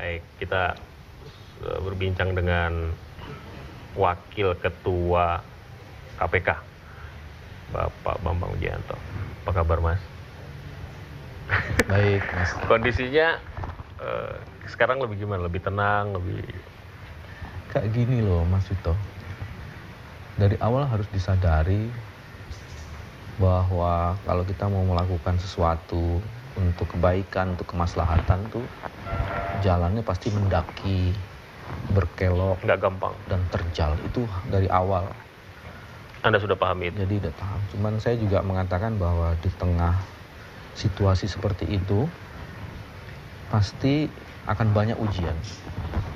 Baik, kita berbincang dengan Wakil Ketua KPK, Bapak Bambang Wijoyanto. Apa kabar, Mas? Baik, Mas. Kondisinya sekarang lebih gimana? Lebih tenang, lebih... Kayak gini loh, Mas Vito. Dari awal harus disadari bahwa kalau kita mau melakukan sesuatu untuk kebaikan, untuk kemaslahatan tuh jalannya pasti mendaki, berkelok, nggak gampang, dan terjal. Itu dari awal. Anda sudah paham itu? Jadi udah paham. Cuman saya juga mengatakan bahwa di tengah situasi seperti itu pasti akan banyak ujian.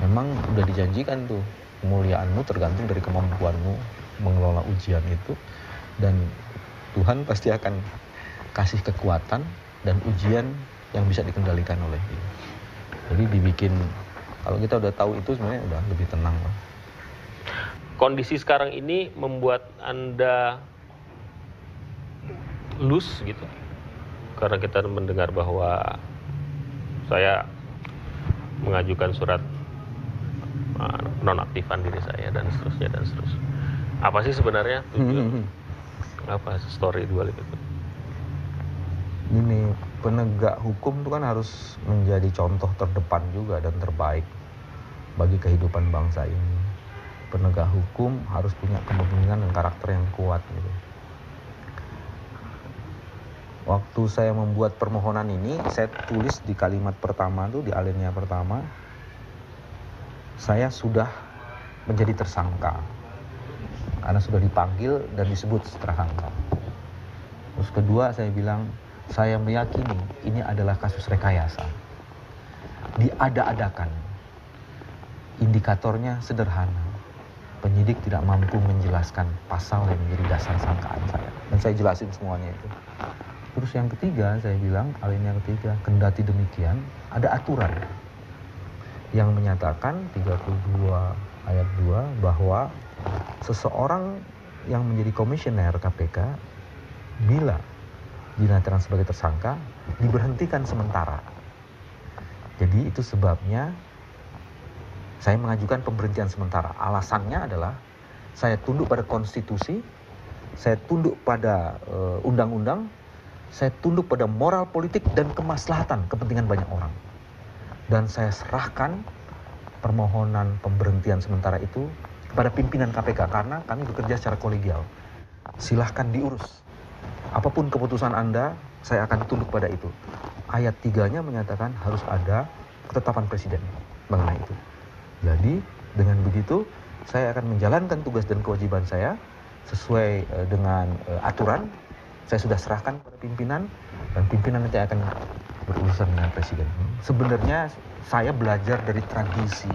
Memang udah dijanjikan tuh, kemuliaanmu tergantung dari kemampuanmu mengelola ujian itu, dan Tuhan pasti akan kasih kekuatan dan ujian yang bisa dikendalikan oleh Dia. Jadi dibikin, kalau kita udah tahu itu sebenarnya udah lebih tenang lah. Kondisi sekarang ini membuat Anda loose gitu? Karena kita mendengar bahwa saya mengajukan surat nonaktifan diri saya dan seterusnya. Apa sih sebenarnya tujuan? Apa story di balik itu? Ini penegak hukum itu kan harus menjadi contoh terdepan juga dan terbaik bagi kehidupan bangsa ini. Penegak hukum harus punya kepemimpinan dan karakter yang kuat gitu. Waktu saya membuat permohonan ini, saya tulis di kalimat pertama tuh, di alinea pertama, saya sudah menjadi tersangka karena sudah dipanggil dan disebut tersangka. Terus kedua saya bilang, saya meyakini ini adalah kasus rekayasa, diada-adakan. Indikatornya sederhana, penyidik tidak mampu menjelaskan pasal yang menjadi dasar sangkaan saya, dan saya jelasin semuanya itu. Terus yang ketiga saya bilang, alinea ketiga, kendati demikian ada aturan yang menyatakan 32 ayat 2 bahwa seseorang yang menjadi komisioner KPK bila dinyatakan sebagai tersangka diberhentikan sementara. Jadi itu sebabnya saya mengajukan pemberhentian sementara. Alasannya adalah saya tunduk pada konstitusi, saya tunduk pada undang-undang, saya tunduk pada moral politik dan kemaslahatan kepentingan banyak orang. Dan saya serahkan permohonan pemberhentian sementara itu kepada pimpinan KPK karena kami bekerja secara kolegial. Silahkan diurus. Apapun keputusan Anda, saya akan tunduk pada itu. Ayat 3-nya menyatakan harus ada ketetapan presiden mengenai itu. Jadi dengan begitu saya akan menjalankan tugas dan kewajiban saya sesuai dengan aturan. Saya sudah serahkan pada pimpinan, dan pimpinan nanti akan berurusan dengan presiden. Sebenarnya saya belajar dari tradisi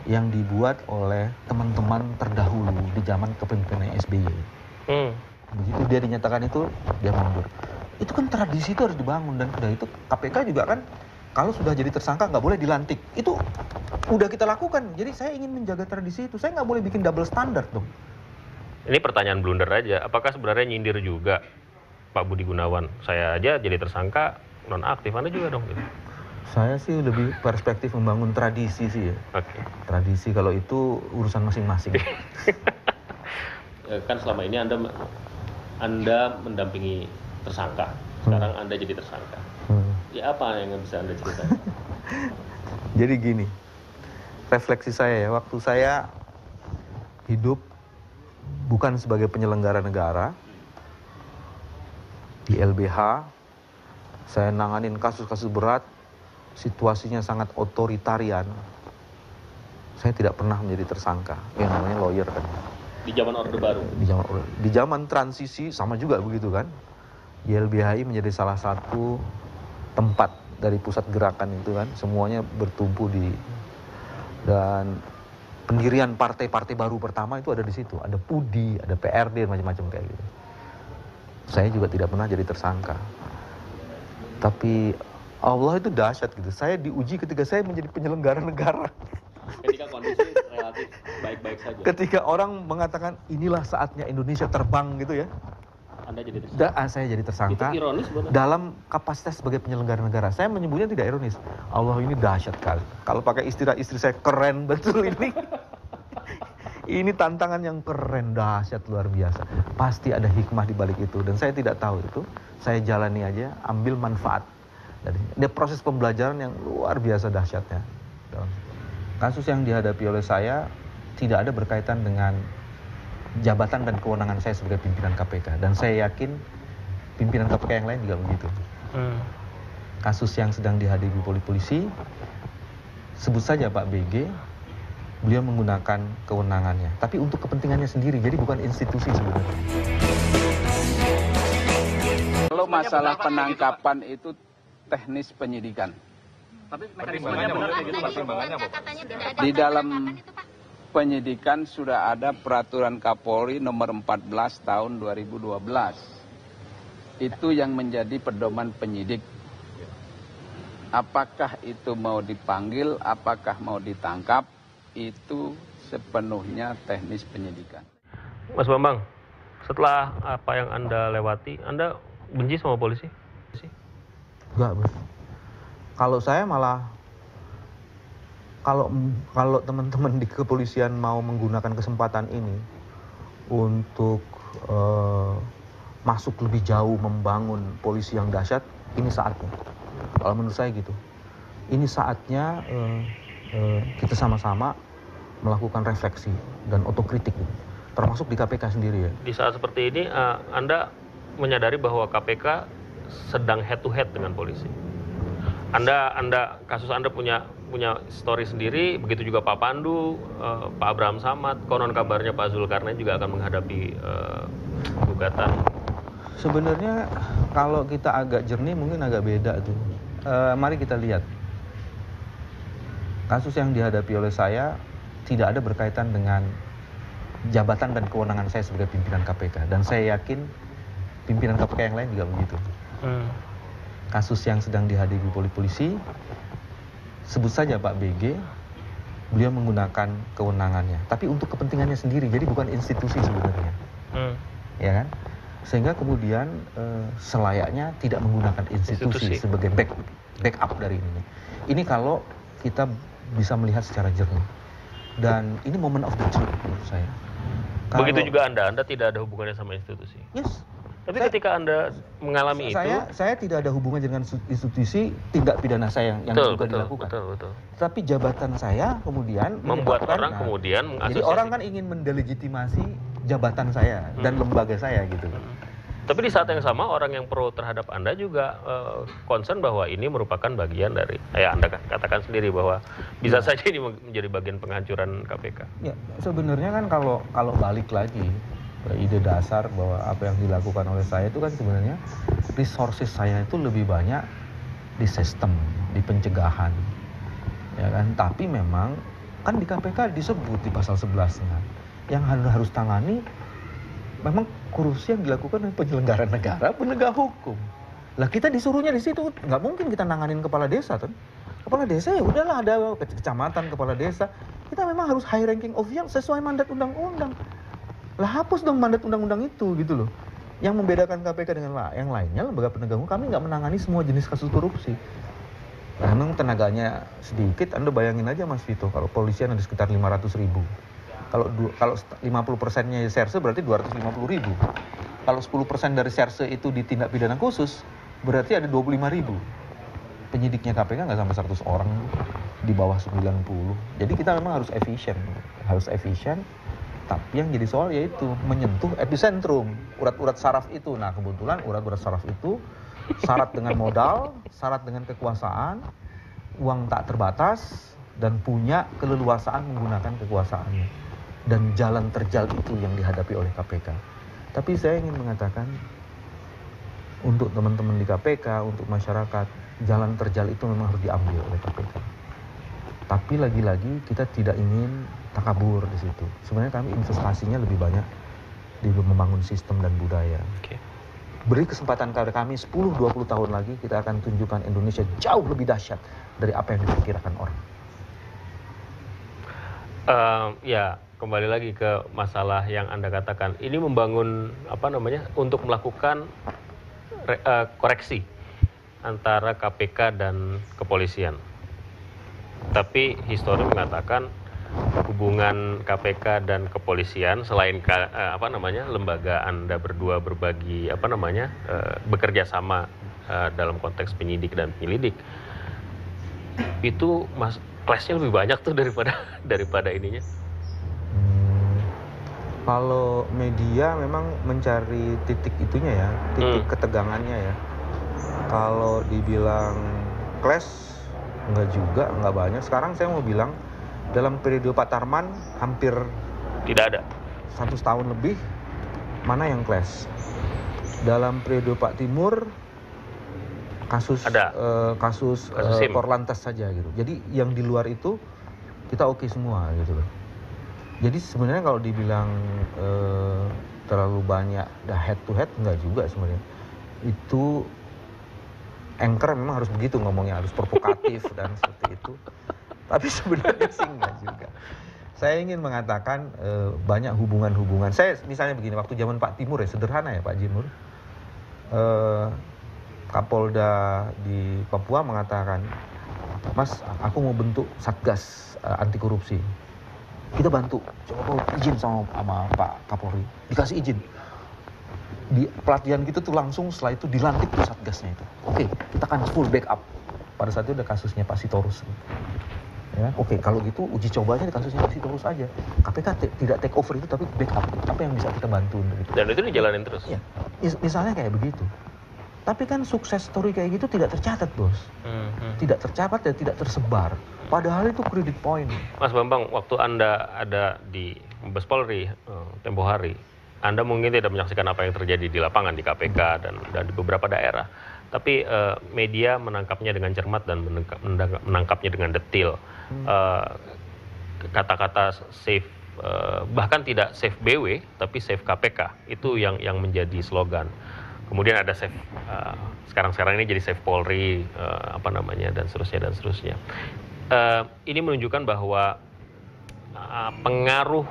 yang dibuat oleh teman-teman terdahulu di zaman kepemimpinan SBY. Begitu dia dinyatakan itu, dia mundur. Itu kan tradisi itu harus dibangun, dan udah itu KPK juga kan kalau sudah jadi tersangka nggak boleh dilantik. Itu udah kita lakukan. Jadi saya ingin menjaga tradisi itu. Saya nggak boleh bikin double standard dong. Ini pertanyaan blunder aja. Apakah sebenarnya nyindir juga Pak Budi Gunawan? Saya aja jadi tersangka nonaktif, Anda juga dong gitu. Saya sih lebih perspektif membangun tradisi sih ya. Oke. Tradisi kalau itu urusan masing-masing. Kan selama ini Anda mendampingi tersangka. Sekarang Anda jadi tersangka. Ya apa yang bisa Anda ceritakan? Jadi gini, refleksi saya ya, waktu saya hidup bukan sebagai penyelenggara negara di LBH, saya nanganin kasus-kasus berat, situasinya sangat otoritarian. Saya tidak pernah menjadi tersangka, yang namanya lawyer kan. Di zaman Orde Baru? Di zaman transisi sama juga begitu kan. YLBHI menjadi salah satu tempat dari pusat gerakan itu kan, semuanya bertumpu dan pendirian partai-partai baru pertama itu ada di situ, ada PUDI, ada PRD, macam-macam kayak gitu. Saya juga tidak pernah jadi tersangka. Tapi Allah itu dahsyat gitu. Saya diuji ketika saya menjadi penyelenggara negara. Ketika kondisi relatif baik-baik saja. Ketika orang mengatakan inilah saatnya Indonesia terbang gitu ya. Anda jadi tersangka. Saya jadi tersangka. Itu ironis benar. Dalam kapasitas sebagai penyelenggara negara. Saya menyebutnya tidak ironis. Allah, ini dahsyat kali. Kalau pakai istilah istri saya, keren betul ini. Ini tantangan yang keren, dahsyat, luar biasa. Pasti ada hikmah di balik itu. Dan saya tidak tahu itu. Saya jalani aja, ambil manfaat. Ada proses pembelajaran yang luar biasa dahsyatnya. Kasus yang dihadapi oleh saya tidak ada berkaitan dengan jabatan dan kewenangan saya sebagai pimpinan KPK. Dan saya yakin pimpinan KPK yang lain juga begitu. Kasus yang sedang dihadapi polisi, sebut saja Pak BG, beliau menggunakan kewenangannya. Tapi untuk kepentingannya sendiri, jadi bukan institusi sebenarnya. Kalau masalah penangkapan itu teknis penyidikan. Tapi mekanismenya benar gitu, pertimbangannya apa? Di dalam penyidikan sudah ada peraturan Kapolri nomor 14 tahun 2012. Itu yang menjadi pedoman penyidik. Apakah itu mau dipanggil, apakah mau ditangkap, itu sepenuhnya teknis penyidikan. Mas Bambang, setelah apa yang Anda lewati, Anda benci sama polisi? Enggak, Bos. Kalau saya malah, kalau teman-teman di kepolisian mau menggunakan kesempatan ini untuk masuk lebih jauh membangun polisi yang dahsyat, ini saatnya. Kalau menurut saya gitu. Ini saatnya kita sama-sama melakukan refleksi dan otokritik, termasuk di KPK sendiri ya. Di saat seperti ini, Anda menyadari bahwa KPK sedang head to head dengan polisi. Kasus Anda punya story sendiri, begitu juga Pak Pandu, Pak Abraham Samad, konon kabarnya Pak Zulkarnain juga akan menghadapi gugatan. Sebenarnya kalau kita agak jernih mungkin agak beda tuh. Mari kita lihat. Kasus yang dihadapi oleh saya tidak ada berkaitan dengan jabatan dan kewenangan saya sebagai pimpinan KPK. Dan saya yakin pimpinan KPK yang lain juga begitu. Kasus yang sedang dihadapi polisi, sebut saja Pak BG, beliau menggunakan kewenangannya. Tapi untuk kepentingannya sendiri, jadi bukan institusi sebenarnya. Ya kan? Sehingga kemudian selayaknya tidak menggunakan institusi sebagai backup dari ini. Ini kalau kita bisa melihat secara jernih. Dan ini moment of the truth menurut saya. Begitu juga Anda tidak ada hubungannya sama institusi. Yes. Tapi ketika Anda mengalami itu, saya tidak ada hubungan dengan institusi tindak pidana saya yang juga dilakukan. Betul. Tapi jabatan saya kemudian membuat orang kemudian mengasosiasi. Jadi orang kan ingin mendelegitimasi jabatan saya dan lembaga saya gitu. Tapi di saat yang sama orang yang pro terhadap Anda juga concern bahwa ini merupakan bagian dari, Anda katakan sendiri bahwa bisa saja ini menjadi bagian penghancuran KPK. Ya, sebenarnya kan kalau balik lagi ide dasar bahwa apa yang dilakukan oleh saya itu kan sebenarnya resources saya itu lebih banyak di sistem, di pencegahan, ya kan. Tapi memang kan di KPK disebut di pasal 11-nya yang harus tangani memang korupsi yang dilakukan oleh penyelenggara negara, penegak hukum. Lah kita disuruhnya di situ, nggak mungkin kita nanganin kepala desa kan. Kepala desa ya udahlah, ada kecamatan kepala desa. Kita memang harus high ranking official sesuai mandat undang-undang. Lah hapus dong mandat undang-undang itu gitu loh. Yang membedakan KPK dengan yang lainnya, lembaga penegak hukum, kami nggak menangani semua jenis kasus korupsi. Nah, memang tenaganya sedikit, Anda bayangin aja Mas Vito, kalau polisian ada sekitar 500.000. Kalau 50%-nya serse berarti 250.000. Kalau 10% dari serse itu ditindak pidana khusus, berarti ada 25.000. Penyidiknya KPK nggak sampai 100 orang, di bawah 90. Jadi kita memang harus efisien. Tapi yang jadi soal yaitu menyentuh epicentrum, urat-urat saraf itu. Nah kebetulan urat-urat saraf itu syarat dengan modal, syarat dengan kekuasaan, uang tak terbatas, dan punya keleluasaan menggunakan kekuasaannya. Dan jalan terjal itu yang dihadapi oleh KPK. Tapi saya ingin mengatakan, untuk teman-teman di KPK, untuk masyarakat, jalan terjal itu memang harus diambil oleh KPK. Tapi lagi-lagi kita tidak ingin takabur di situ. Sebenarnya kami investasinya lebih banyak di membangun sistem dan budaya. Beri kesempatan kepada kami 10-20 tahun lagi, kita akan tunjukkan Indonesia jauh lebih dahsyat dari apa yang diperkirakan orang. Ya, kembali lagi ke masalah yang Anda katakan. Ini membangun untuk melakukan koreksi antara KPK dan kepolisian. Tapi histori mengatakan hubungan KPK dan kepolisian selain lembaga Anda berdua berbagi bekerja sama dalam konteks penyidik dan penyelidik, itu clash-nya lebih banyak tuh daripada ininya. Kalau media memang mencari titik itunya ya, titik ketegangannya ya. Kalau dibilang clash, enggak juga, enggak banyak. Sekarang saya mau bilang, dalam periode Pak Tarman hampir tidak ada. 100 tahun lebih, mana yang clash? Dalam periode Pak Timur, kasus Korlantas saja gitu. Jadi yang di luar itu kita oke semua gitu loh. Jadi sebenarnya kalau dibilang terlalu banyak head to head, enggak juga sebenarnya. Itu anchor memang harus begitu ngomongnya, harus provokatif dan seperti itu. Tapi sebenarnya sih enggak juga. Saya ingin mengatakan banyak hubungan-hubungan. Saya misalnya begini, waktu zaman Pak Timur ya, sederhana ya Pak Timur. Kapolda di Papua mengatakan, Mas, aku mau bentuk Satgas anti korupsi. Kita bantu, coba izin sama Pak Kapolri, dikasih izin. Di pelatihan gitu tuh langsung setelah itu dilantik tuh Satgasnya itu. Oke, kita kan full backup. Pada saat itu ada kasusnya Pak Sitorus. Ya, oke, kalau gitu uji cobanya di kasusnya Pak Sitorus aja. KPK tidak take over itu tapi backup. Apa yang bisa kita bantu gitu. Dan itu dijalanin terus. Ya, misalnya kayak begitu. Tapi kan sukses story kayak gitu tidak tercatat, Bos. Tidak tercatat dan tidak tersebar. Padahal itu credit point. Mas Bambang, waktu Anda ada di Mabes Polri tempo hari, Anda mungkin tidak menyaksikan apa yang terjadi di lapangan di KPK dan di beberapa daerah. Tapi media menangkapnya dengan cermat dan menangkapnya dengan detail. Kata-kata save, bahkan tidak save BW, tapi save KPK. Itu yang menjadi slogan. Kemudian ada save, sekarang ini jadi save Polri, dan seterusnya. Ini menunjukkan bahwa pengaruh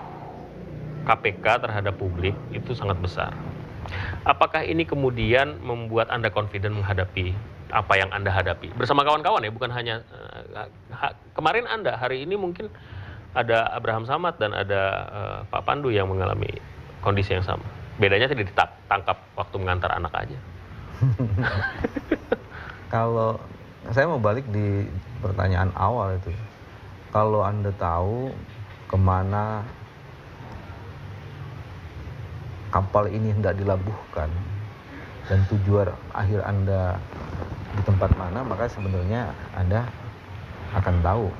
KPK terhadap publik itu sangat besar. Apakah ini kemudian membuat Anda confident menghadapi apa yang Anda hadapi? Bersama kawan-kawan ya, bukan hanya kemarin Anda, hari ini mungkin ada Abraham Samad dan ada Pak Pandu yang mengalami kondisi yang sama. Bedanya tidak ditangkap waktu mengantar anak aja. Kalau saya mau balik di pertanyaan awal itu, kalau Anda tahu kemana kapal ini hendak dilabuhkan dan tujuan akhir Anda di tempat mana, maka sebenarnya Anda akan tahu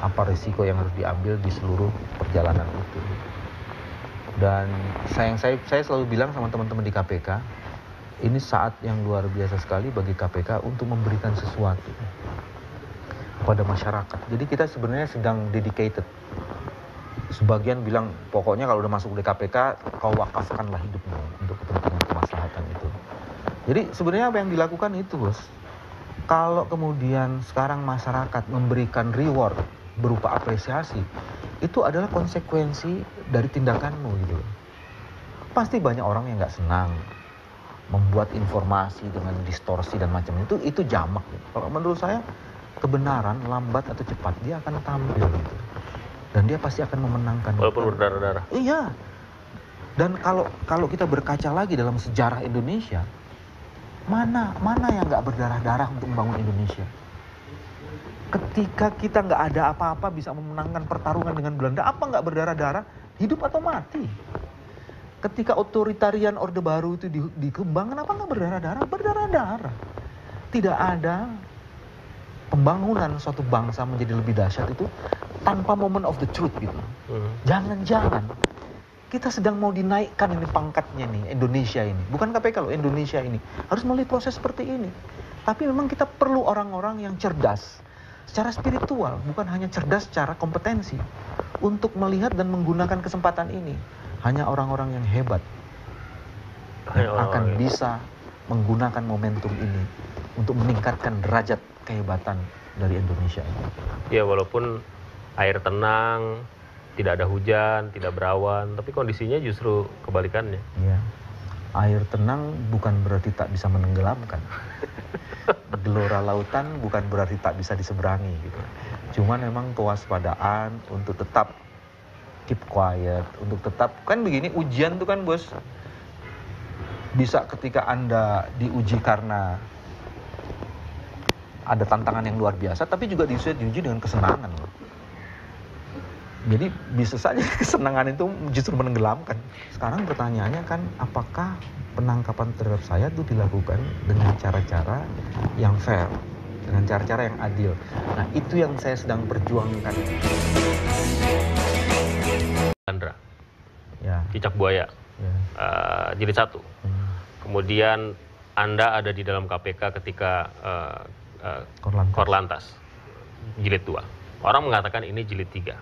apa risiko yang harus diambil di seluruh perjalanan itu. Dan saya selalu bilang sama teman-teman di KPK, ini saat yang luar biasa sekali bagi KPK untuk memberikan sesuatu kepada masyarakat. Jadi kita sebenarnya sedang dedicated. Sebagian bilang, pokoknya kalau udah masuk di KPK, kau wakafkanlah hidupmu untuk kepentingan kemaslahatan itu. Jadi sebenarnya apa yang dilakukan itu, Bos. Kalau kemudian sekarang masyarakat memberikan reward berupa apresiasi, itu adalah konsekuensi dari tindakanmu gitu. Pasti banyak orang yang nggak senang, membuat informasi dengan distorsi dan macam itu jamak. Kalau menurut saya kebenaran lambat atau cepat dia akan tampil gitu. Dan dia pasti akan memenangkan. Walaupun berdarah-darah. Iya. Dan kalau kita berkaca lagi dalam sejarah Indonesia, mana yang nggak berdarah-darah untuk membangun Indonesia? Ketika kita nggak ada apa-apa bisa memenangkan pertarungan dengan Belanda, apa nggak berdarah-darah? Hidup atau mati? Ketika otoritarian Orde Baru itu dikembangkan, apa nggak berdarah-darah? Berdarah-darah. Tidak ada pembangunan suatu bangsa menjadi lebih dahsyat itu tanpa moment of the truth gitu. Jangan-jangan kita sedang mau dinaikkan ini pangkatnya nih, Indonesia ini. Bukan KPK loh, Indonesia ini. Harus melalui proses seperti ini. Tapi memang kita perlu orang-orang yang cerdas secara spiritual, bukan hanya cerdas secara kompetensi. Untuk melihat dan menggunakan kesempatan ini. Hanya orang-orang yang hebat yang akan bisa menggunakan momentum ini untuk meningkatkan derajat kehebatan dari Indonesia ini. Ya, walaupun air tenang, tidak ada hujan, tidak berawan, tapi kondisinya justru kebalikannya. Iya. Air tenang bukan berarti tak bisa menenggelamkan. Gelora lautan bukan berarti tak bisa diseberangi gitu. Cuman memang kewaspadaan untuk tetap keep quiet, untuk tetap, kan begini, ujian tuh kan bos, bisa ketika Anda diuji karena ada tantangan yang luar biasa, tapi juga diuji dengan kesenangan. Jadi bisa saja kesenangan itu justru menenggelamkan. Sekarang pertanyaannya kan, apakah penangkapan terhadap saya itu dilakukan dengan cara-cara yang fair, dengan cara-cara yang adil. Nah, itu yang saya sedang perjuangkan. Sandra, Ya. cicak buaya, Ya. jilid 1. Kemudian Anda ada di dalam KPK ketika Korlantas, jilid 2. Orang mengatakan ini jilid 3.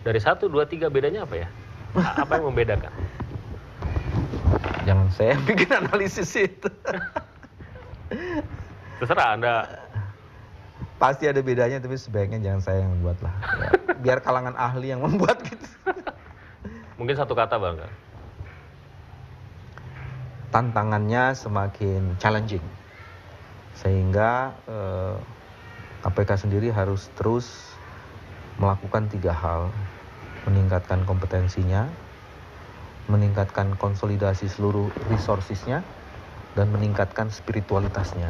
Dari 1, 2, 3 bedanya apa ya? Apa yang membedakan? Jangan saya bikin analisis itu. Terserah Anda. Pasti ada bedanya, tapi sebaiknya jangan saya yang membuat lah. Ya, biar kalangan ahli yang membuat gitu. Mungkin satu kata Bang. Tantangannya semakin challenging. Sehingga KPK sendiri harus terus melakukan 3 hal. Meningkatkan kompetensinya, meningkatkan konsolidasi seluruh resourcesnya, dan meningkatkan spiritualitasnya.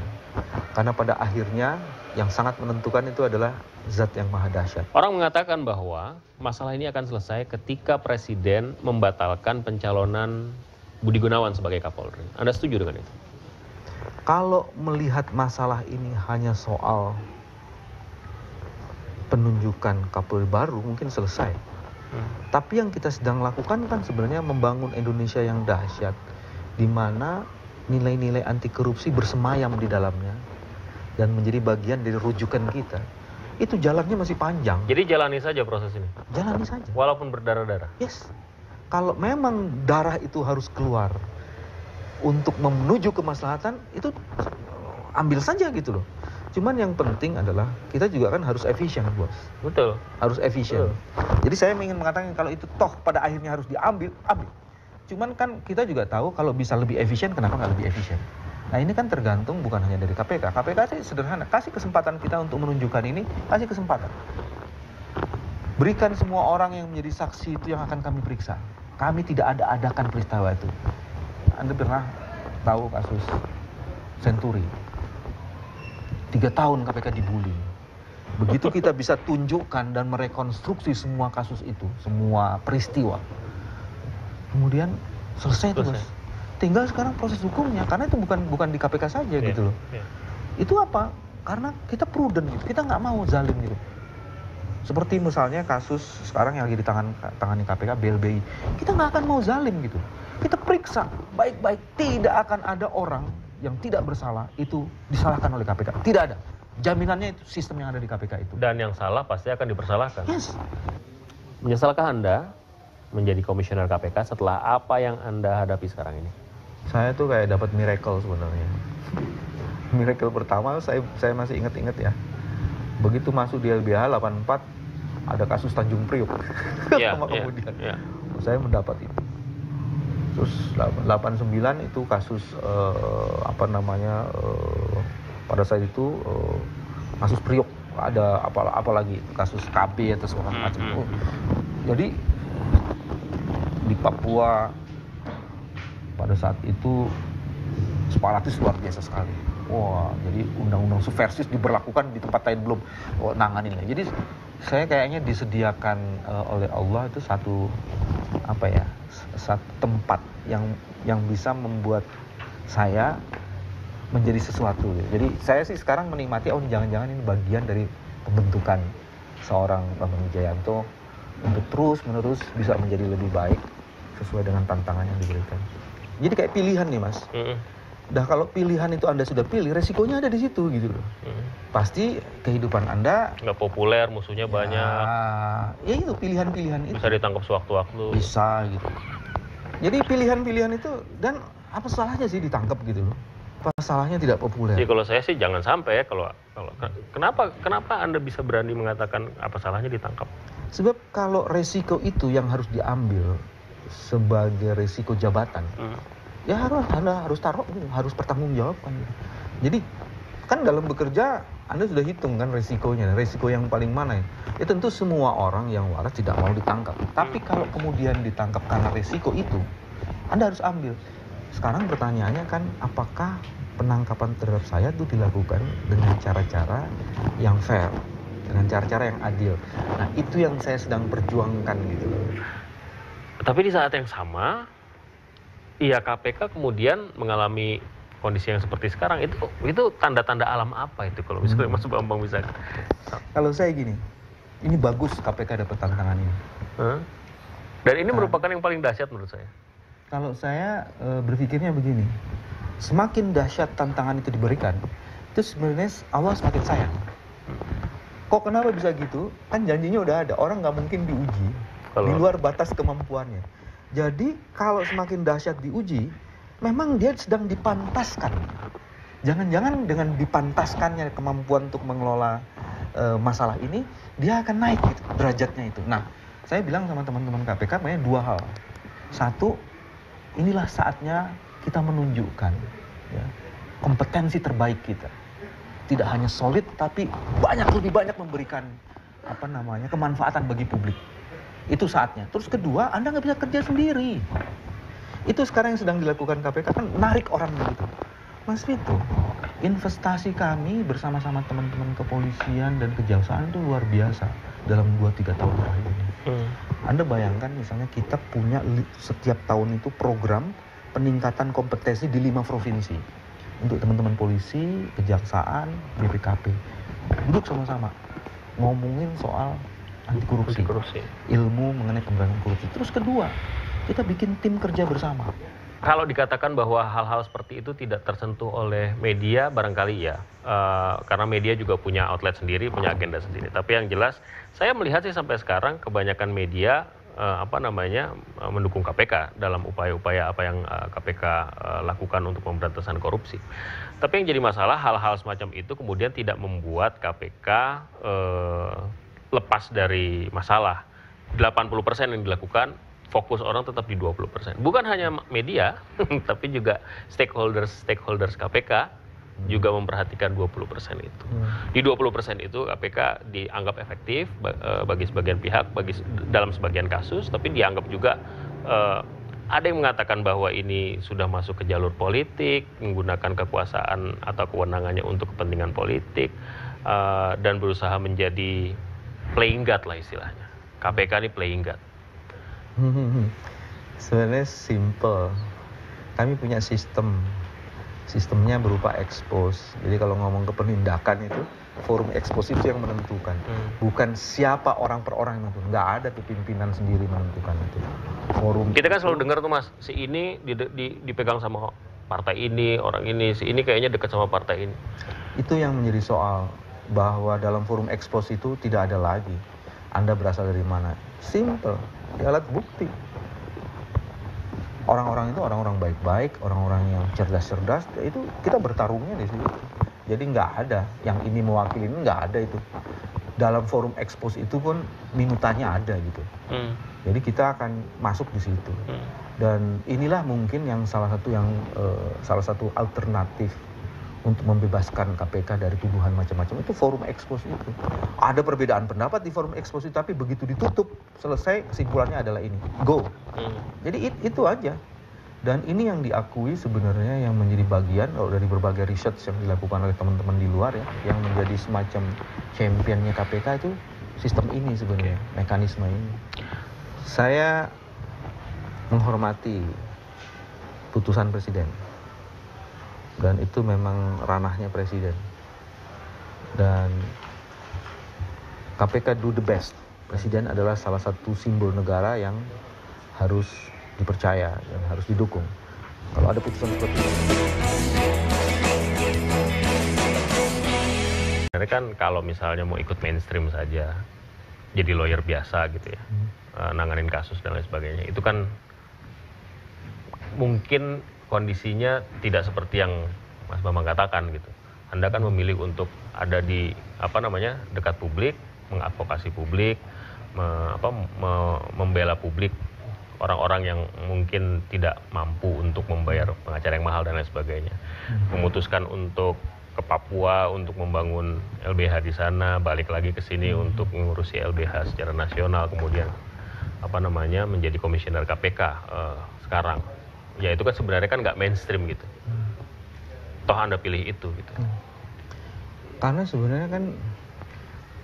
Karena pada akhirnya yang sangat menentukan itu adalah zat yang maha dahsyat. Orang mengatakan bahwa masalah ini akan selesai ketika Presiden membatalkan pencalonan Budi Gunawan sebagai Kapolri. Anda setuju dengan itu? Kalau melihat masalah ini hanya soal penunjukan Kapolri baru, mungkin selesai. Tapi yang kita sedang lakukan kan sebenarnya membangun Indonesia yang dahsyat, di mana nilai-nilai anti korupsi bersemayam di dalamnya dan menjadi bagian dari rujukan kita. Itu jalannya masih panjang. Jadi jalani saja proses ini? Jalani saja. Walaupun berdarah-darah? Yes. Kalau memang darah itu harus keluar untuk menuju kemaslahatan, itu ambil saja gitu loh. Cuman yang penting adalah kita juga kan harus efisien, bos. Betul. Harus efisien. Betul. Jadi saya ingin mengatakan kalau itu toh pada akhirnya harus diambil, ambil. Cuman kan kita juga tahu kalau bisa lebih efisien, kenapa nggak lebih efisien? Nah ini kan tergantung bukan hanya dari KPK. KPK sih sederhana, kasih kesempatan kita untuk menunjukkan ini, kasih kesempatan. Berikan semua orang yang menjadi saksi itu yang akan kami periksa. Kami tidak ada-adakan peristiwa itu. Anda pernah tahu kasus Senturi? 3 tahun KPK dibully. Begitu kita bisa tunjukkan dan merekonstruksi semua kasus itu, semua peristiwa, kemudian selesai itu, bos. Tinggal sekarang proses hukumnya, karena itu bukan di KPK saja gitu loh. Itu apa? Karena kita prudent gitu, kita nggak mau zalim gitu. Seperti misalnya kasus sekarang yang lagi ditangani KPK, BLBI, kita nggak akan mau zalim gitu. Kita periksa baik-baik, tidak akan ada orang yang tidak bersalah itu disalahkan oleh KPK. Tidak ada. Jaminannya itu sistem yang ada di KPK itu. Dan yang salah pasti akan dipersalahkan. Yes. Menyesalkah Anda menjadi komisioner KPK setelah apa yang Anda hadapi sekarang ini? Saya tuh kayak dapat miracle sebenarnya. Miracle pertama saya masih ingat ya. Begitu masuk di LBH 84 ada kasus Tanjung Priok. Kemudian saya mendapat itu. Terus 89 itu kasus pada saat itu kasus Priok, ada apa lagi kasus KB atau segala macam. Jadi di Papua pada saat itu separatis luar biasa sekali. Wah, jadi undang-undang subversif diberlakukan di tempat lain belum nanganin. Jadi saya kayaknya disediakan oleh Allah itu satu tempat yang bisa membuat saya menjadi sesuatu. Jadi saya sih sekarang menikmati, jangan-jangan ini bagian dari pembentukan seorang Bambang Wijayanto untuk terus-menerus bisa menjadi lebih baik sesuai dengan tantangan yang diberikan. Jadi kayak pilihan nih, Mas. Dah kalau pilihan itu Anda sudah pilih, resikonya ada di situ gitu loh. Pasti kehidupan Anda nggak populer, musuhnya banyak. Ya itu pilihan-pilihan itu. Bisa ditangkap sewaktu-waktu. Bisa gitu. Jadi pilihan-pilihan itu, dan apa salahnya sih ditangkap gitu loh. Apa salahnya tidak populer? Jadi kalau saya sih jangan sampai ya, kalau kenapa Anda bisa berani mengatakan apa salahnya ditangkap? Sebab kalau resiko itu yang harus diambil sebagai resiko jabatan, ya harus taruh, harus bertanggungjawabkan. Jadi kan dalam bekerja Anda sudah hitung kan resikonya, resiko yang paling mana ya? Ya tentu semua orang yang waras tidak mau ditangkap. Tapi kalau kemudian ditangkap karena resiko itu, Anda harus ambil. Sekarang pertanyaannya kan, apakah penangkapan terhadap saya itu dilakukan dengan cara-cara yang fair, dengan cara-cara yang adil. Nah, itu yang saya sedang perjuangkan gitu loh. Tapi di saat yang sama, iya KPK kemudian mengalami kondisi yang seperti sekarang, itu tanda-tanda alam apa itu kalau misalnya Mas Bambang bisa? Kalau saya gini, ini bagus KPK dapat tantangan ini. Dan ini merupakan yang paling dahsyat menurut saya. Kalau saya berpikirnya begini, semakin dahsyat tantangan itu diberikan, itu sebenarnya Allah semakin sayang. Kok kenapa bisa gitu? Kan janjinya udah ada, orang nggak mungkin diuji di luar batas kemampuannya. Jadi kalau semakin dahsyat diuji, memang dia sedang dipantaskan. Jangan-jangan dengan dipantaskannya kemampuan untuk mengelola masalah ini, dia akan naik gitu, derajatnya itu. Nah, saya bilang sama teman-teman KPK, makanya dua hal. Satu, inilah saatnya kita menunjukkan ya, kompetensi terbaik kita. Tidak hanya solid, tapi lebih banyak memberikan kemanfaatan bagi publik. Itu saatnya. Terus kedua, Anda nggak bisa kerja sendiri. Itu sekarang yang sedang dilakukan KPK, kan narik orang begitu. Mas Vito, investasi kami bersama-sama teman-teman kepolisian dan kejaksaan itu luar biasa dalam 2-3 tahun terakhir ini. Anda bayangkan misalnya kita punya setiap tahun itu program peningkatan kompetensi di 5 provinsi. Untuk teman-teman polisi, kejaksaan, BPKP. Duduk sama-sama, ngomongin soal anti korupsi, ilmu mengenai pemberantasan korupsi. Terus kedua, kita bikin tim kerja bersama. Kalau dikatakan bahwa hal-hal seperti itu tidak tersentuh oleh media, barangkali ya, karena media juga punya outlet sendiri, punya agenda sendiri. Tapi yang jelas, saya melihat sih sampai sekarang kebanyakan media mendukung KPK dalam upaya-upaya apa yang KPK lakukan untuk pemberantasan korupsi. Tapi yang jadi masalah, hal-hal semacam itu kemudian tidak membuat KPK lepas dari masalah. 80% yang dilakukan, fokus orang tetap di 20%. Bukan hanya media, tapi juga stakeholders KPK juga memperhatikan 20% itu. Di 20% itu KPK dianggap efektif bagi sebagian pihak, dalam sebagian kasus, tapi dianggap juga ada yang mengatakan bahwa ini sudah masuk ke jalur politik, menggunakan kekuasaan atau kewenangannya untuk kepentingan politik, dan berusaha menjadi playing god lah istilahnya. KPK ini playing god. Sebenarnya simple. Kami punya sistemnya berupa expose. Jadi kalau ngomong ke penindakan itu, forum expose itu yang menentukan. Bukan siapa orang per orang yang menentukan. Nggak ada tuh pimpinan sendiri menentukan itu. Forum. Kita kan selalu dengar tuh Mas, si ini dipegang sama partai ini, orang ini, si ini kayaknya dekat sama partai ini. Itu yang menjadi soal, bahwa dalam forum expose itu tidak ada lagi Anda berasal dari mana. Simple, di alat bukti. Orang-orang itu orang-orang baik-baik, orang-orang yang cerdas-cerdas, itu kita bertarungnya di situ. Jadi nggak ada yang ini mewakili ini, nggak ada itu. Dalam forum expose itu pun minutannya ada gitu. Jadi kita akan masuk di situ. Dan inilah mungkin yang salah satu alternatif untuk membebaskan KPK dari tuduhan macam-macam, itu forum expose itu. Ada perbedaan pendapat di forum expose itu, tapi begitu ditutup, selesai, kesimpulannya adalah ini, go. Jadi itu aja. Dan ini yang diakui sebenarnya yang menjadi bagian dari berbagai research yang dilakukan oleh teman-teman di luar ya, yang menjadi semacam championnya KPK itu sistem ini sebenarnya, mekanisme ini. Saya menghormati putusan presiden. Dan itu memang ranahnya presiden. Dan KPK do the best. Presiden adalah salah satu simbol negara yang harus dipercaya dan harus didukung. Kalau ada putusan seperti itu. Sebenarnya kan kalau misalnya mau ikut mainstream saja, jadi lawyer biasa gitu ya, nanganin kasus dan lain sebagainya, itu kan mungkin kondisinya tidak seperti yang Mas Bambang katakan gitu. Anda kan memilih untuk ada di dekat publik, mengadvokasi publik, membela publik, orang-orang yang mungkin tidak mampu untuk membayar pengacara yang mahal dan lain sebagainya. Memutuskan untuk ke Papua untuk membangun LBH di sana, balik lagi ke sini untuk mengurusi LBH secara nasional, kemudian menjadi komisioner KPK sekarang. Ya itu kan sebenarnya kan nggak mainstream gitu. Toh Anda pilih itu gitu. Karena sebenarnya kan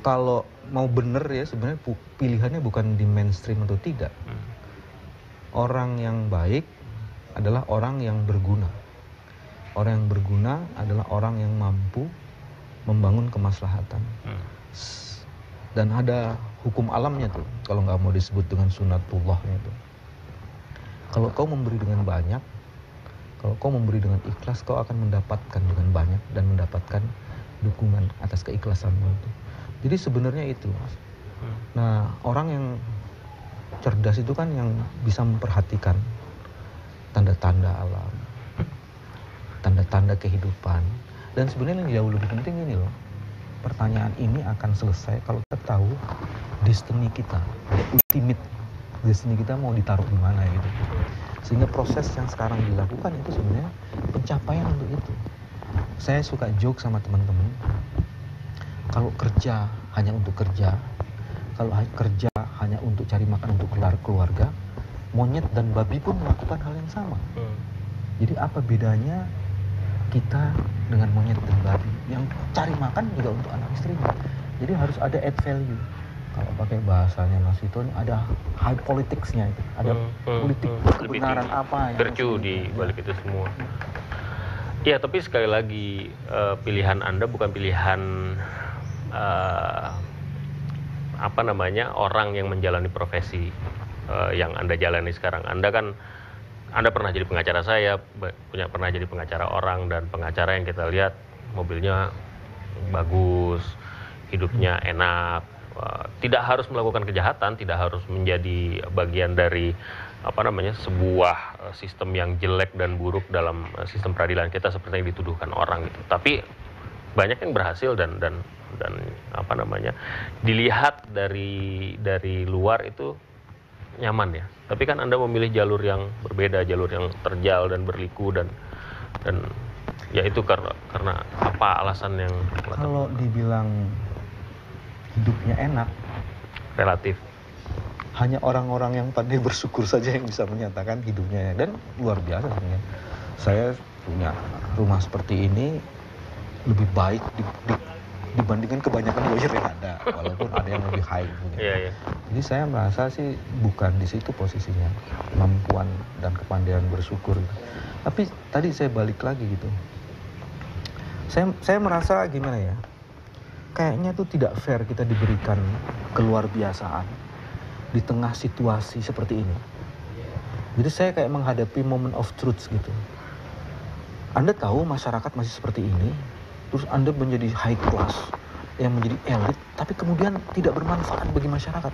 kalau mau bener ya sebenarnya pilihannya bukan di mainstream atau tidak. Orang yang baik adalah orang yang berguna. Orang yang berguna adalah orang yang mampu membangun kemaslahatan. Dan ada hukum alamnya tuh, kalau nggak mau disebut dengan sunatullahnya tuh. Kalau kau memberi dengan banyak, kalau kau memberi dengan ikhlas, kau akan mendapatkan dengan banyak dan mendapatkan dukungan atas keikhlasanmu itu. Jadi sebenarnya itu. Nah, orang yang cerdas itu kan yang bisa memperhatikan tanda-tanda alam, tanda-tanda kehidupan. Dan sebenarnya yang jauh lebih penting ini loh, pertanyaan ini akan selesai kalau kita tahu destiny kita, ultimate destiny kita mau ditaruh di mana gitu. Sehingga proses yang sekarang dilakukan itu sebenarnya pencapaian untuk itu. Saya suka joke sama teman-teman, kalau kerja hanya untuk kerja, kalau kerja hanya untuk cari makan untuk keluarga, monyet dan babi pun melakukan hal yang sama. Jadi apa bedanya kita dengan monyet dan babi yang cari makan juga untuk anak istrinya? Jadi harus ada add value. Kalau pakai bahasanya Mas Vito, ada high politicsnya itu, ada politik kebenaran apa yang virtue di balik itu semua. Ya, tapi sekali lagi pilihan Anda bukan pilihan orang yang menjalani profesi yang Anda jalani sekarang. Anda pernah jadi pengacara saya, pernah jadi pengacara orang, dan pengacara yang kita lihat mobilnya bagus, hidupnya enak, tidak harus melakukan kejahatan, tidak harus menjadi bagian dari sebuah sistem yang jelek dan buruk dalam sistem peradilan kita seperti yang dituduhkan orang gitu. Tapi banyak yang berhasil dan dilihat dari luar itu nyaman ya. Tapi kan Anda memilih jalur yang berbeda, jalur yang terjal dan berliku dan ya itu karena apa alasan yang kalau dibilang hidupnya enak relatif. Hanya orang-orang yang pandai bersyukur saja yang bisa menyatakan hidupnya enak. Dan luar biasa sebenarnya. Saya punya rumah seperti ini lebih baik dibandingkan kebanyakan lawyer yang ada, walaupun ada yang lebih high gitu. Yeah. Jadi saya merasa sih bukan di situ posisinya, kemampuan dan kepandaian bersyukur gitu. Tapi tadi saya balik lagi gitu, saya merasa gimana ya, kayaknya tuh tidak fair kita diberikan keluar biasaan di tengah situasi seperti ini. Jadi saya kayak menghadapi moment of truth gitu. Anda tahu masyarakat masih seperti ini, terus Anda menjadi high class, yang menjadi elit, tapi kemudian tidak bermanfaat bagi masyarakat.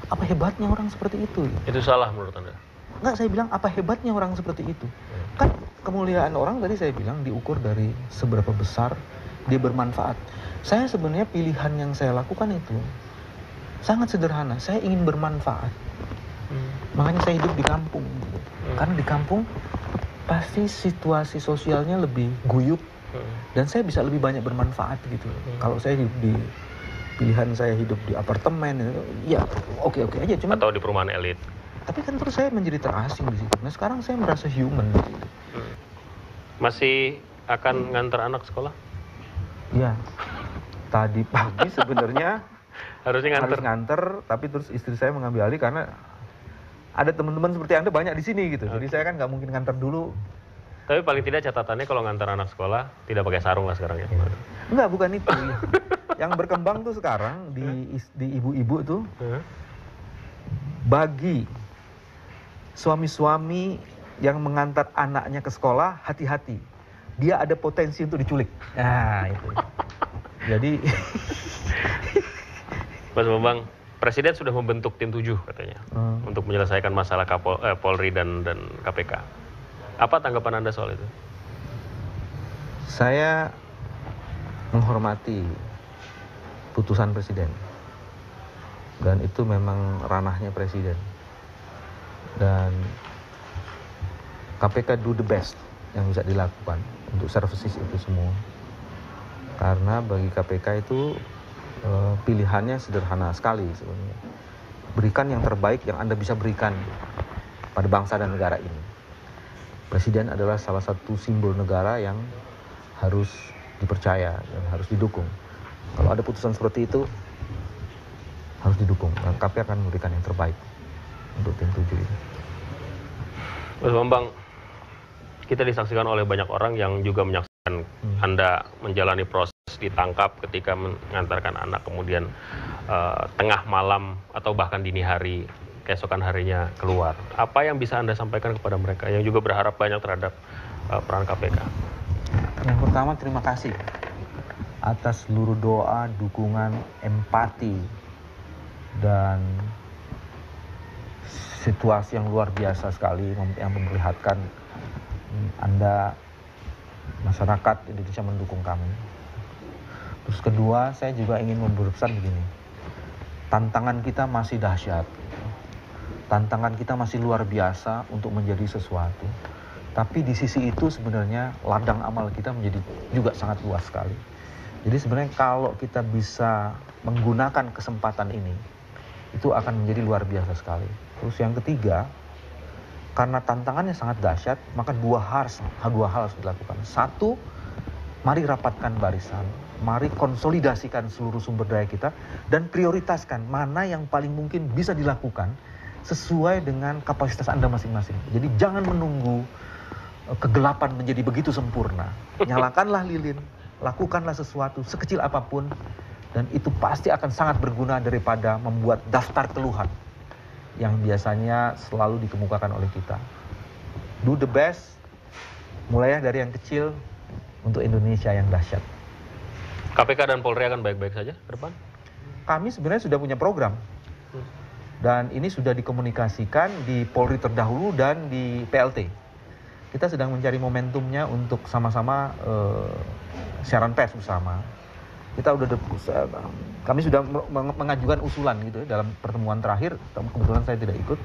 Apa hebatnya orang seperti itu? Itu salah menurut Anda? Enggak, saya bilang apa hebatnya orang seperti itu? Kan kemuliaan orang tadi saya bilang diukur dari seberapa besar dia bermanfaat. Saya sebenarnya pilihan yang saya lakukan itu sangat sederhana. Saya ingin bermanfaat. Makanya saya hidup di kampung. Gitu. Karena di kampung pasti situasi sosialnya lebih guyup. Dan saya bisa lebih banyak bermanfaat gitu. Kalau saya di pilihan saya hidup di apartemen, ya oke aja. Cuma atau di perumahan elit. Tapi kan terus saya menjadi terasing di situ. Nah sekarang saya merasa human di situ. Masih akan ngantar anak sekolah? Iya. Tadi pagi sebenarnya harus nganter, tapi terus istri saya mengambil alih karena ada teman-teman seperti Anda banyak di sini gitu. Jadi saya kan nggak mungkin nganter dulu. Tapi paling tidak catatannya kalau ngantar anak sekolah tidak pakai sarung lah sekarang ya. Enggak, bukan itu. Yang berkembang tuh sekarang di ibu-ibu tuh, bagi suami-suami yang mengantar anaknya ke sekolah, hati-hati. Dia ada potensi untuk diculik. Nah, itu. Jadi Mas Bambang, Presiden sudah membentuk tim 7 katanya untuk menyelesaikan masalah Polri dan KPK. Apa tanggapan Anda soal itu? Saya menghormati putusan presiden. Dan itu memang ranahnya presiden. Dan KPK do the best yang bisa dilakukan untuk services itu semua. Karena bagi KPK itu pilihannya sederhana sekali sebenarnya. Berikan yang terbaik yang Anda bisa berikan pada bangsa dan negara ini. Presiden adalah salah satu simbol negara yang harus dipercaya dan harus didukung. Kalau ada putusan seperti itu, harus didukung. Dan KPK akan memberikan yang terbaik untuk tim 7 ini. Mas Bambang, kita disaksikan oleh banyak orang yang juga menyaksikan Anda menjalani proses ditangkap ketika mengantarkan anak, kemudian tengah malam atau bahkan dini hari, keesokan harinya keluar. Apa yang bisa Anda sampaikan kepada mereka yang juga berharap banyak terhadap peran KPK? Yang pertama, terima kasih atas seluruh doa, dukungan, empati, dan situasi yang luar biasa sekali yang memperlihatkan Anda, masyarakat Indonesia mendukung kami. Terus kedua, saya juga ingin berpesan begini, tantangan kita masih dahsyat, tantangan kita masih luar biasa untuk menjadi sesuatu. Tapi di sisi itu sebenarnya ladang amal kita menjadi juga sangat luas sekali. Jadi sebenarnya kalau kita bisa menggunakan kesempatan ini, itu akan menjadi luar biasa sekali. Terus yang ketiga, karena tantangannya sangat dahsyat, maka dua hal harus dilakukan. Satu, mari rapatkan barisan, mari konsolidasikan seluruh sumber daya kita, dan prioritaskan mana yang paling mungkin bisa dilakukan sesuai dengan kapasitas Anda masing-masing. Jadi jangan menunggu kegelapan menjadi begitu sempurna. Nyalakanlah lilin, lakukanlah sesuatu sekecil apapun, dan itu pasti akan sangat berguna daripada membuat daftar keluhan yang biasanya selalu dikemukakan oleh kita. Do the best, mulai dari yang kecil untuk Indonesia yang dahsyat. KPK dan Polri akan baik-baik saja ke depan? Kami sebenarnya sudah punya program. Dan ini sudah dikomunikasikan di Polri terdahulu dan di PLT. Kita sedang mencari momentumnya untuk sama-sama siaran pers bersama. Kami sudah mengajukan usulan gitu ya, dalam pertemuan terakhir, kebetulan saya tidak ikut.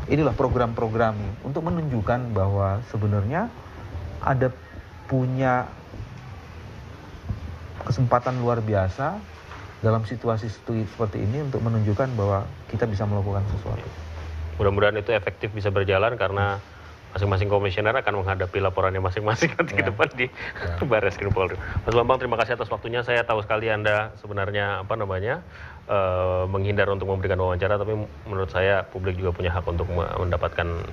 Inilah program-program untuk menunjukkan bahwa sebenarnya ada punya kesempatan luar biasa dalam situasi seperti ini untuk menunjukkan bahwa kita bisa melakukan sesuatu. Mudah-mudahan itu efektif bisa berjalan karena masing-masing komisioner akan menghadapi laporannya masing-masing nanti ke depan di Barreskrim Polri. Mas Bambang, terima kasih atas waktunya. Saya tahu sekali Anda sebenarnya menghindar untuk memberikan wawancara, tapi menurut saya publik juga punya hak untuk mendapatkan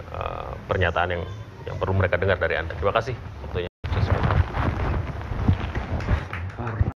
pernyataan yang perlu mereka dengar dari Anda. Terima kasih waktunya.